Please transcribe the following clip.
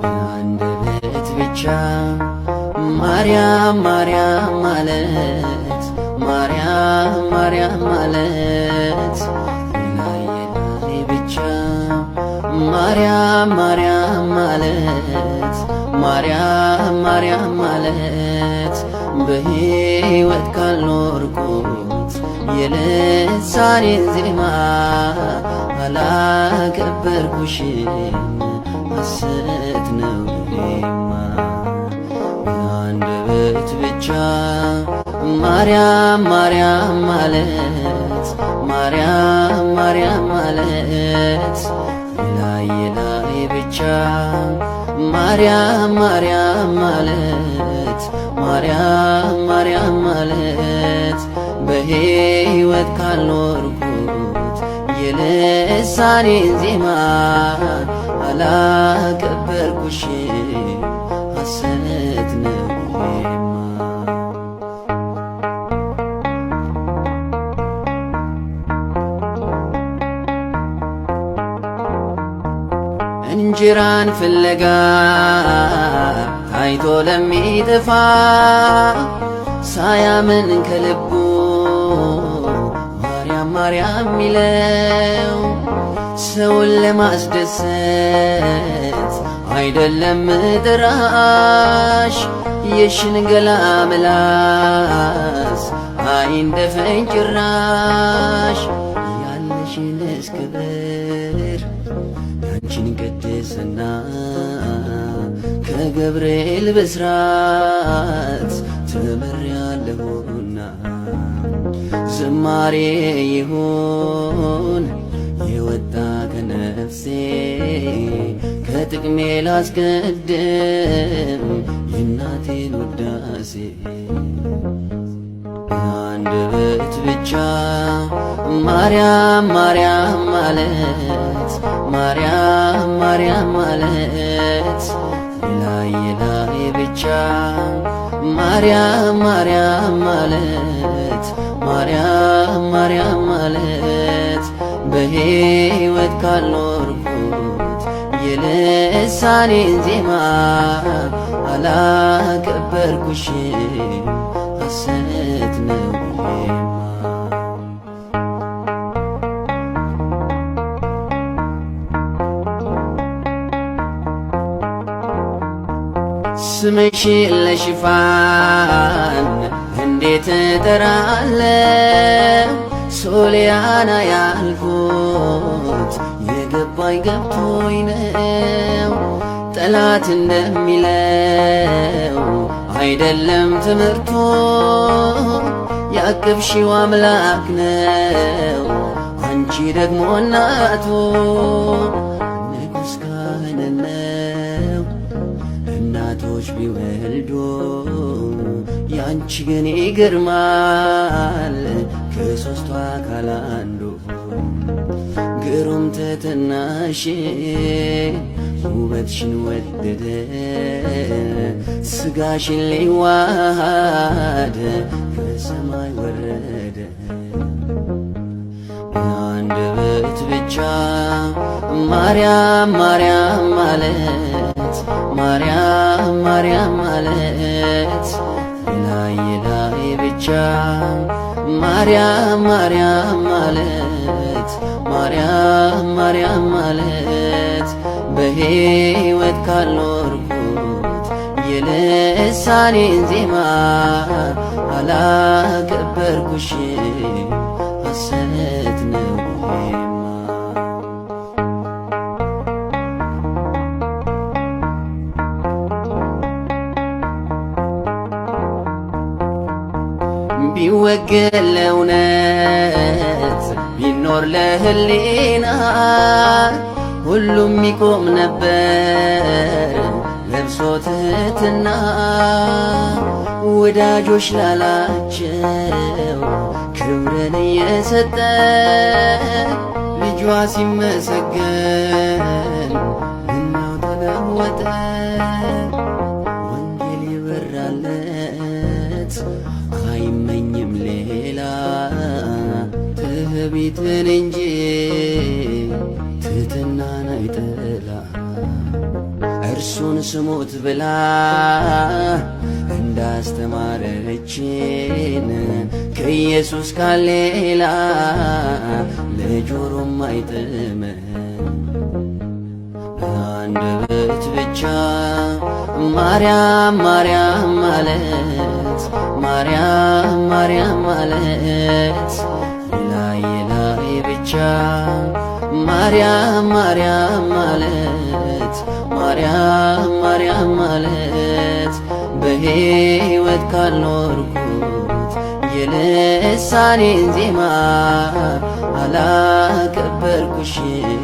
አንደበት ብቻ ማርያም ማርያም ማለት ማርያም ማርያም ማለት ላይ ብቻ ማርያም ማርያም ማለት ማርያም ማርያም ማለት በሕይወት ካልኖርኩት የልሳኔን ዜማ አላከበርኩሽም ሐሰት ነው ይሄማ አንደበት ብቻ ማርያም ማርያም ማለት ማርያም ማርያም ማለት ላይ ብቻ ማርያም ማርያም ማለት ማርያም ማርያም ማለት በሕይወት ካልኖርኩት የልሳኔን ዜማ አላከበርኩሽም ሐሰት ነው ይሄማ እንጀራን ፍለጋ ታይቶ ለሚጠፋ ሳያምን ከልቡ ማርያም ማርያም ሚለው ሰውን ለማስደሰት አይደለም ጥራሽ የሽንገላ ምላስ አይንደፈኝ ጭራሽ ያለሽንስ ክብር ያንቺን ቅድስና ከገብርኤል ብስራት ተምሬያለሁና ዝማሬ ይሁን የወጣ ከነፍሴ ከጥቅሜ ላስቀድም የእናቴን ውዳሴ አንደበት ብቻ ማርያም ማርያም ማለት ማርያም ማርያም ማለት ላይ ብቻ ማርያም ማርያም ማለት ማርያም ማርያም ማለት በሕይወት ካልኖርኩት የልሳኔን ዜማ አላከበርኩሽም ሐሰት ነው ይሄማ ስምሽን ለሽፋን እንዴት እጠራለሁ ሶልያና ያልኩት የገባኝ ገብቶኝ ነው ጠላት እንደሚለው አይደለም ትምህርቱ ያቀፍሽው አምላክ ነው አንቺ ደግሞ እናቱ ንጉሥ ካህን ነው እናቶች ቢወልዱ ያንቺ ግን ይገርማል ከሦስቱ አካል አንዱ ግሩም ትሕትናሽ ውበትሽን ወደደ ሥጋሽን ሊዋሃድ ከሰማይ ወረደ አንደበት ብቻ ማርያም ማርያም ማለት ማርያም ማርያም ማለት ላይ ብቻ ማርያም ማርያም ማለት ማርያም ማርያም ማለት በሕይወት ካልኖርኩት የልሳኔን ዜማ አላከበርኩሽም ሐሰት ነው ይሄማ ቢወገን ለእውነት ቢኖር ለህሊና ሁሉም ይቆም ነበር ለብሶ ትሕትና ወዳጆች ላላቸው ክብርን እየሰጠ ልጇ ሲመሰገን ምነው ተለወጠ ወንጌል ይበራለት አይመኝም ሌላ ትዕቢትን እንጂ ትሕትናን አይጠላ እርሱን ስሙት ብላ እንዳስተማረችን ከኢየሱስ ቃል ሌላ ለጆሮም አይጥመን። በአንደበት ብቻ ማርያም ማርያም ማለት ማርያም ማርያም ማለት የላይ የላይ ብቻ ማርያም ማርያም ማለት ማርያም ማርያም ማለት በሕይወት ካልኖርኩት የልሳኔን ዜማ አላከበርኩሽም